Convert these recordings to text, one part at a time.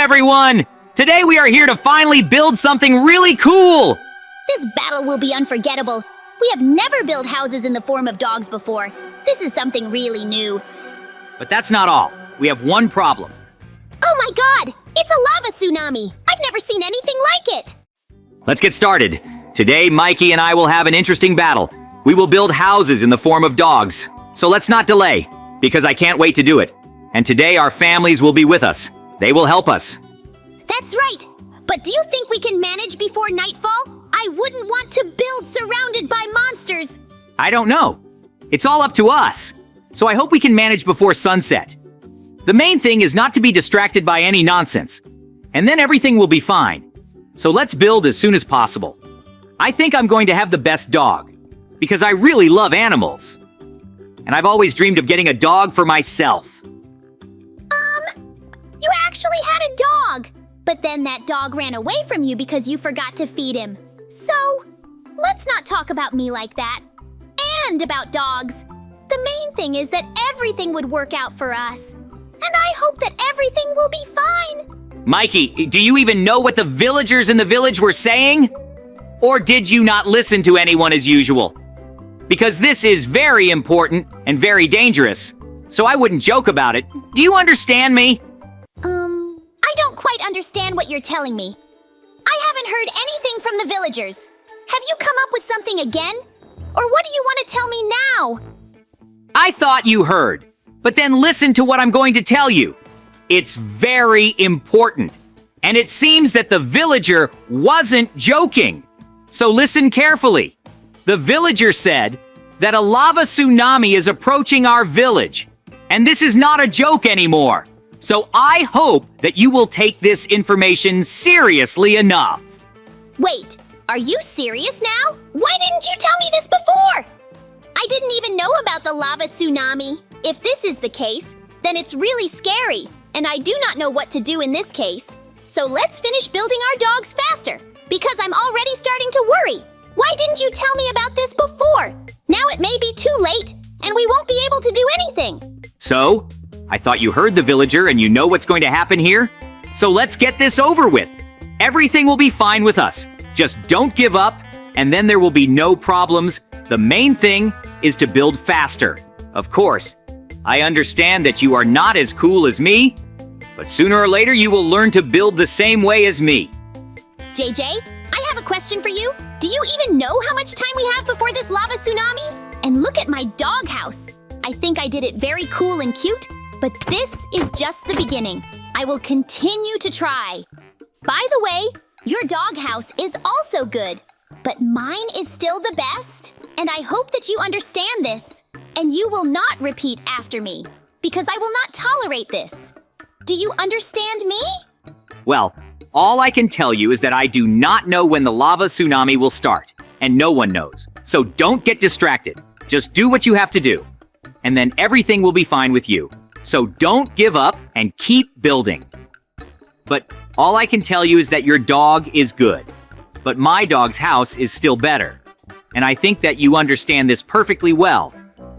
everyone! Today we are here to finally build something really cool! This battle will be unforgettable. We have never built houses in the form of dogs before. This is something really new. But that's not all. We have one problem. Oh my god! It's a lava tsunami! I've never seen anything like it! Let's get started. Today, Mikey and I will have an interesting battle. We will build houses in the form of dogs. So let's not delay, because I can't wait to do it. And today our families will be with us. They will help us. That's right! But do you think we can manage before nightfall? I wouldn't want to build surrounded by monsters! I don't know. It's all up to us. So I hope we can manage before sunset. The main thing is not to be distracted by any nonsense. And then everything will be fine. So let's build as soon as possible. I think I'm going to have the best dog, because I really love animals. And I've always dreamed of getting a dog for myself. You actually had a dog! But then that dog ran away from you because you forgot to feed him. So, let's not talk about me like that. And about dogs. The main thing is that everything would work out for us. And I hope that everything will be fine. Mikey, do you even know what the villagers in the village were saying? Or did you not listen to anyone as usual? Because this is very important and very dangerous. So I wouldn't joke about it. Do you understand me? I don't quite understand what you're telling me. I haven't heard anything from the villagers. Have you come up with something again? Or what do you want to tell me now? I thought you heard. But then listen to what I'm going to tell you. It's very important. And it seems that the villager wasn't joking. So listen carefully. The villager said that a lava tsunami is approaching our village. And this is not a joke anymore. So I hope that you will take this information seriously enough. Wait, are you serious now? Why didn't you tell me this before? I didn't even know about the lava tsunami. If this is the case, then it's really scary, and I do not know what to do in this case. So let's finish building our dogs faster, because I'm already starting to worry. Why didn't you tell me about this before? Now it may be too late, and we won't be able to do anything. So, I thought you heard the villager and you know what's going to happen here? So let's get this over with. Everything will be fine with us. Just don't give up, and then there will be no problems. The main thing is to build faster. Of course, I understand that you are not as cool as me, but sooner or later you will learn to build the same way as me. JJ, I have a question for you. Do you even know how much time we have before this lava tsunami? And look at my doghouse. I think I did it very cool and cute, but this is just the beginning. I will continue to try. By the way, your doghouse is also good, but mine is still the best. And I hope that you understand this, and you will not repeat after me, because I will not tolerate this. Do you understand me? Well, all I can tell you is that I do not know when the lava tsunami will start, and no one knows. So don't get distracted. Just do what you have to do, and then everything will be fine with you. So don't give up and keep building. But all I can tell you is that your dog is good, but my dog's house is still better. And I think that you understand this perfectly well.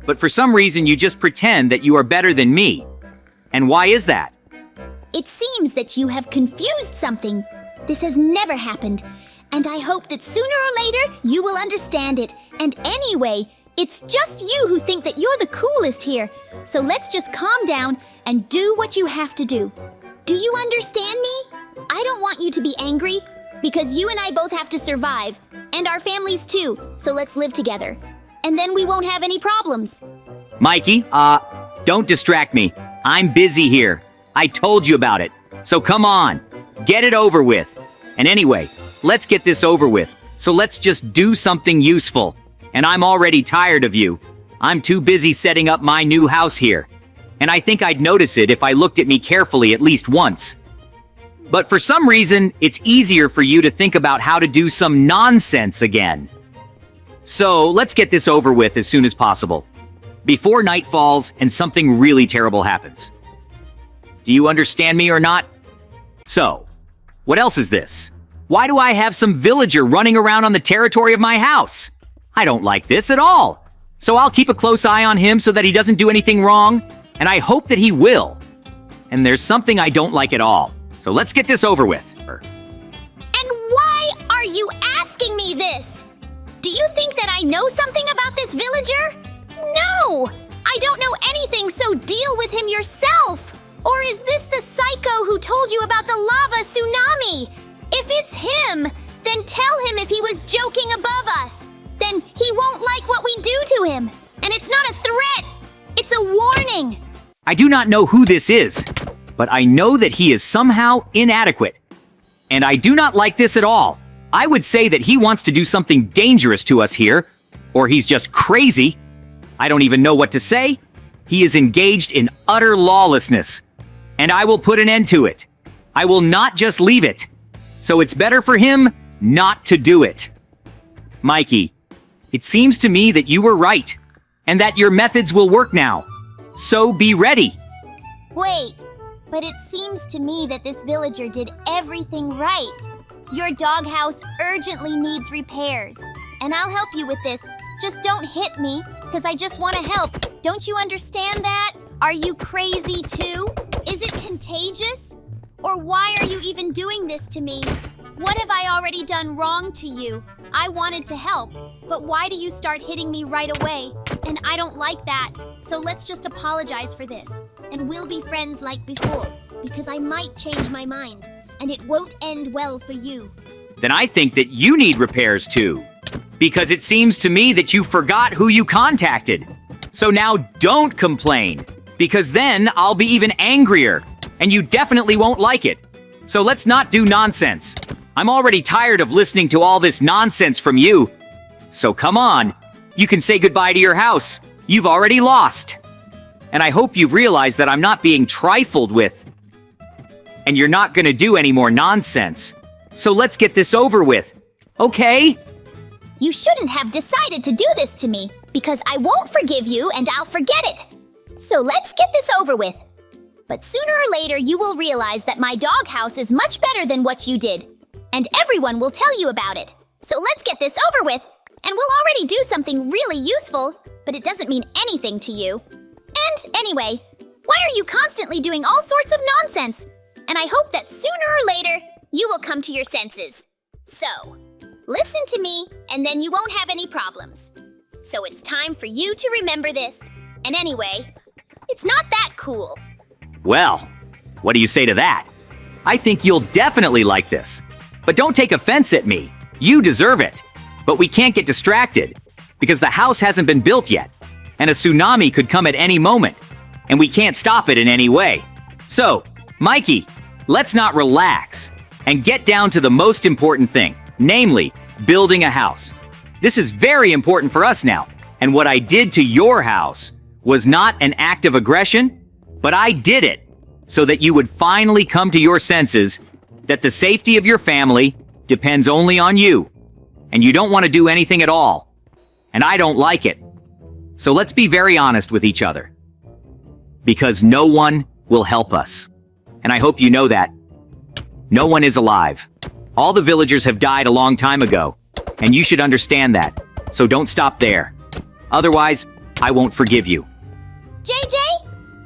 But for some reason, you just pretend that you are better than me. And why is that? It seems that you have confused something. This has never happened. And I hope that sooner or later, you will understand it. And anyway, it's just you who think that you're the coolest here. So let's just calm down and do what you have to do. Do you understand me? I don't want you to be angry, because you and I both have to survive, and our families too, so let's live together. And then we won't have any problems. Mikey, don't distract me. I'm busy here. I told you about it. So come on, get it over with. And anyway, let's get this over with. So let's just do something useful. And I'm already tired of you. I'm too busy setting up my new house here. And I think I'd notice it if I looked at me carefully at least once. But for some reason, it's easier for you to think about how to do some nonsense again. So let's get this over with as soon as possible, before night falls and something really terrible happens. Do you understand me or not? So, what else is this? Why do I have some villager running around on the territory of my house? I don't like this at all. So I'll keep a close eye on him so that he doesn't do anything wrong, and I hope that he will. And there's something I don't like at all. So let's get this over with. And why are you asking me this? Do you think that I know something about this villager? No! I don't know anything, so deal with him yourself! Or is this the psycho who told you about the lava tsunami? If it's him, then tell him if he was joking above us. Then he won't like what we do to him. And it's not a threat, it's a warning. I do not know who this is, but I know that he is somehow inadequate. And I do not like this at all. I would say that he wants to do something dangerous to us here, or he's just crazy. I don't even know what to say. He is engaged in utter lawlessness, and I will put an end to it. I will not just leave it. So it's better for him not to do it. Mikey, it seems to me that you were right, and that your methods will work now. So be ready. Wait, but it seems to me that this villager did everything right. Your doghouse urgently needs repairs, and I'll help you with this. Just don't hit me, because I just want to help. Don't you understand that? Are you crazy too? Is it contagious? Or why are you even doing this to me? What have I already done wrong to you? I wanted to help, but why do you start hitting me right away? And I don't like that, so let's just apologize for this. And we'll be friends like before, because I might change my mind, and it won't end well for you. Then I think that you need repairs too. Because it seems to me that you forgot who you contacted. So now don't complain, because then I'll be even angrier, and you definitely won't like it. So let's not do nonsense. I'm already tired of listening to all this nonsense from you. So come on, you can say goodbye to your house. You've already lost. And I hope you've realized that I'm not being trifled with. And you're not gonna do any more nonsense. So let's get this over with, okay? You shouldn't have decided to do this to me, because I won't forgive you and I'll forget it. So let's get this over with. But sooner or later, you will realize that my doghouse is much better than what you did. And everyone will tell you about it. So let's get this over with. And we'll already do something really useful, but it doesn't mean anything to you. And anyway, why are you constantly doing all sorts of nonsense? And I hope that sooner or later, you will come to your senses. So, listen to me, and then you won't have any problems. So it's time for you to remember this. And anyway, it's not that cool. Well, what do you say to that? I think you'll definitely like this. But don't take offense at me. You deserve it. But we can't get distracted, because the house hasn't been built yet, and a tsunami could come at any moment, and we can't stop it in any way. So, Mikey, let's not relax and get down to the most important thing, namely, building a house. This is very important for us now, and what I did to your house was not an act of aggression, but I did it so that you would finally come to your senses that the safety of your family depends only on you, and you don't want to do anything at all, and I don't like it. So let's be very honest with each other, because no one will help us, and I hope you know that. No one is alive. All the villagers have died a long time ago, and you should understand that, so don't stop there. Otherwise, I won't forgive you. JJ,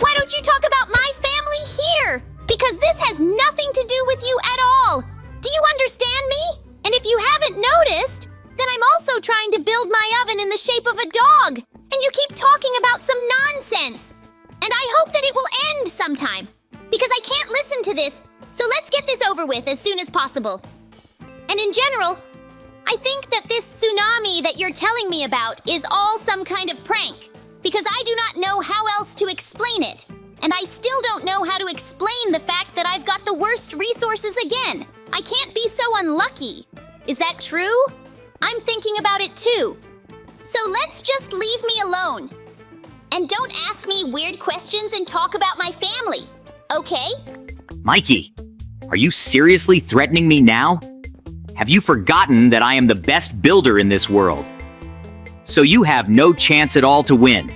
why don't you talk about my family here? Because this has nothing to do with you at all. Do you understand me? And if you haven't noticed, then I'm also trying to build my oven in the shape of a dog. And you keep talking about some nonsense. And I hope that it will end sometime. Because I can't listen to this. So let's get this over with as soon as possible. And in general, I think that this tsunami that you're telling me about is all some kind of prank. Because I do not know how else to explain it. And I still don't know how to explain the fact that I've got the worst resources again. I can't be so unlucky. Is that true? I'm thinking about it too. So let's just leave me alone. And don't ask me weird questions and talk about my family, okay? Mikey, are you seriously threatening me now? Have you forgotten that I am the best builder in this world? So you have no chance at all to win.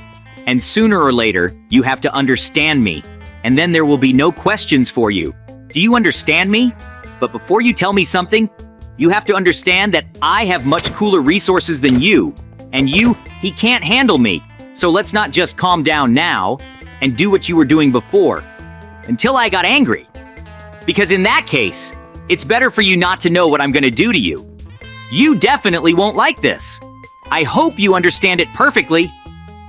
And sooner or later, you have to understand me, and then there will be no questions for you. Do you understand me? But before you tell me something, you have to understand that I have much cooler resources than you, and he can't handle me. So let's not just calm down now and do what you were doing before, until I got angry. Because in that case, it's better for you not to know what I'm gonna do to you. You definitely won't like this. I hope you understand it perfectly.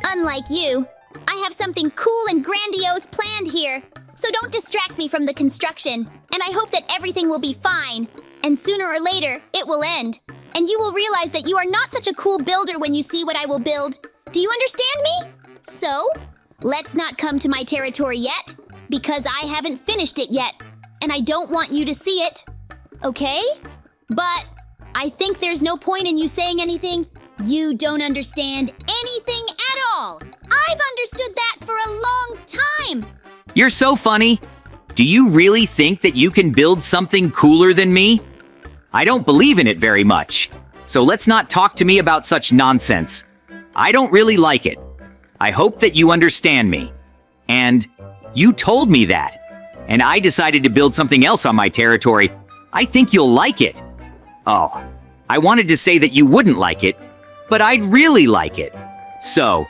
Unlike you, I have something cool and grandiose planned here. So don't distract me from the construction, and I hope that everything will be fine. And sooner or later, it will end. And you will realize that you are not such a cool builder when you see what I will build. Do you understand me? So, let's not come to my territory yet, because I haven't finished it yet, and I don't want you to see it. Okay? But I think there's no point in you saying anything. You don't understand anything at all. I've understood that for a long time. You're so funny. Do you really think that you can build something cooler than me? I don't believe in it very much. So let's not talk to me about such nonsense. I don't really like it. I hope that you understand me. And you told me that. And I decided to build something else on my territory. I think you'll like it. Oh, I wanted to say that you wouldn't like it, but I'd really like it. So,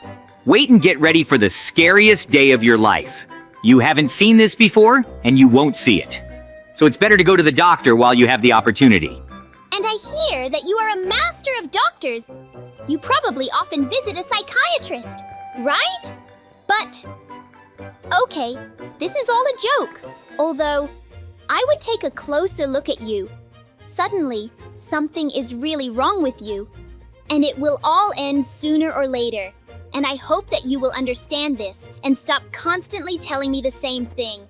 wait and get ready for the scariest day of your life. You haven't seen this before, and you won't see it. So it's better to go to the doctor while you have the opportunity. And I hear that you are a master of doctors. You probably often visit a psychiatrist, right? But, okay, this is all a joke. Although, I would take a closer look at you. Suddenly, something is really wrong with you. And it will all end sooner or later. And I hope that you will understand this and stop constantly telling me the same thing.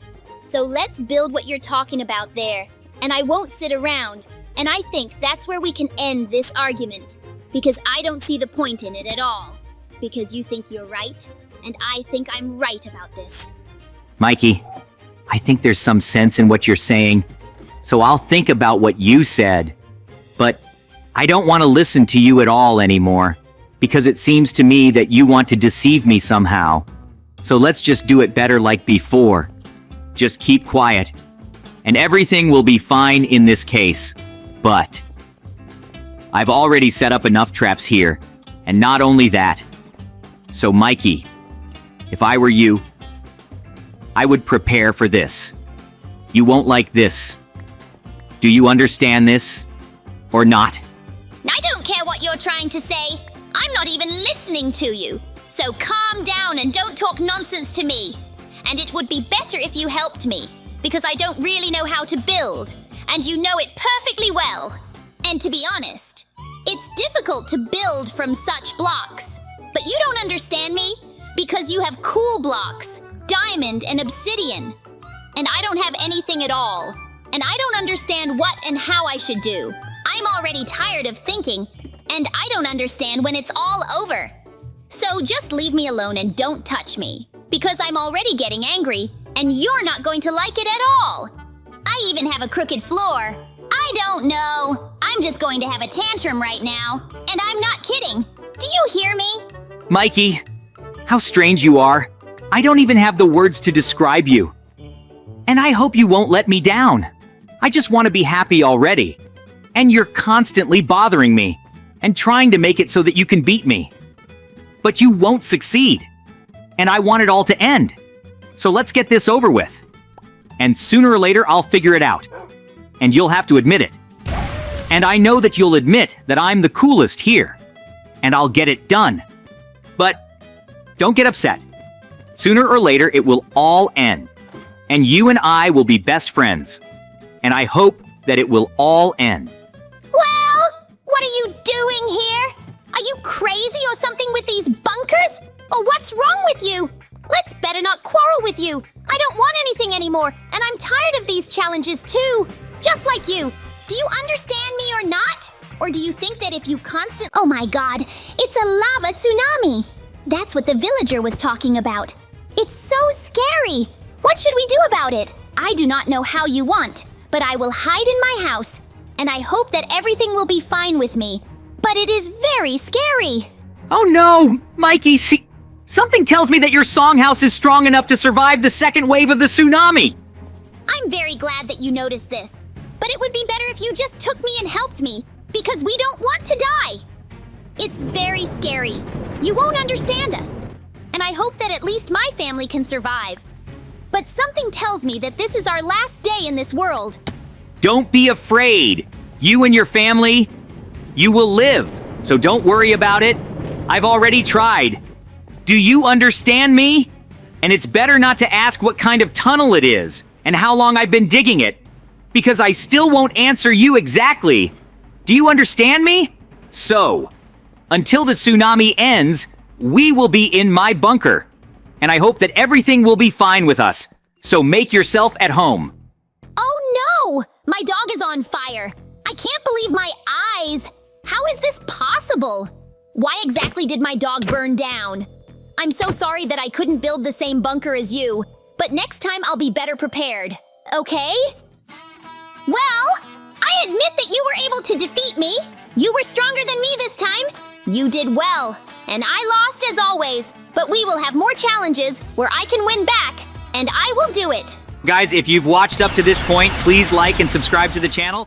So let's build what you're talking about there. And I won't sit around. And I think that's where we can end this argument. Because I don't see the point in it at all. Because you think you're right, and I think I'm right about this. Mikey, I think there's some sense in what you're saying. So I'll think about what you said. But I don't want to listen to you at all anymore. Because it seems to me that you want to deceive me somehow. So let's just do it better like before. Just keep quiet. And everything will be fine in this case. But I've already set up enough traps here. And not only that. So Mikey, if I were you, I would prepare for this. You won't like this. Do you understand this? Or not? I don't care what you're trying to say. I'm not even listening to you. So calm down and don't talk nonsense to me. And it would be better if you helped me, because I don't really know how to build, and you know it perfectly well. And to be honest, it's difficult to build from such blocks. But you don't understand me, because you have cool blocks, diamond and obsidian. And I don't have anything at all. And I don't understand what and how I should do. I'm already tired of thinking, and I don't understand when it's all over. So just leave me alone and don't touch me, because I'm already getting angry, and you're not going to like it at all. I even have a crooked floor. I don't know. I'm just going to have a tantrum right now, and I'm not kidding. Do you hear me? Mikey, how strange you are. I don't even have the words to describe you. And I hope you won't let me down. I just want to be happy already. And you're constantly bothering me and trying to make it so that you can beat me. But you won't succeed. And I want it all to end. So let's get this over with. And sooner or later, I'll figure it out. And you'll have to admit it. And I know that you'll admit that I'm the coolest here. And I'll get it done. But don't get upset. Sooner or later, it will all end. And you and I will be best friends. And I hope that it will all end. Well, what are you doing here? Are you crazy or something with these bunkers? Or what's wrong with you? Let's better not quarrel with you. I don't want anything anymore, and I'm tired of these challenges too. Just like you. Do you understand me or not? Or do you think that if you Oh my god, it's a lava tsunami! That's what the villager was talking about. It's so scary. What should we do about it? I do not know how you want, but I will hide in my house, and I hope that everything will be fine with me. But it is very scary. Oh no, Mikey, see, something tells me that your songhouse is strong enough to survive the second wave of the tsunami. I'm very glad that you noticed this, but it would be better if you just took me and helped me, because we don't want to die. It's very scary. You won't understand us, and I hope that at least my family can survive. but something tells me that this is our last day in this world. Don't be afraid. You and your family, you will live. So don't worry about it. I've already tried. Do you understand me? And it's better not to ask what kind of tunnel it is and how long I've been digging it, because I still won't answer you exactly. Do you understand me? So, until the tsunami ends, we will be in my bunker. And I hope that everything will be fine with us. So make yourself at home. Oh no! My dog is on fire. I can't believe my eyes. How is this possible? Why exactly did my dog burn down? I'm so sorry that I couldn't build the same bunker as you, but next time I'll be better prepared, okay? Well, I admit that you were able to defeat me. You were stronger than me this time. You did well, and I lost as always, but we will have more challenges where I can win back, and I will do it. Guys, if you've watched up to this point, please like and subscribe to the channel.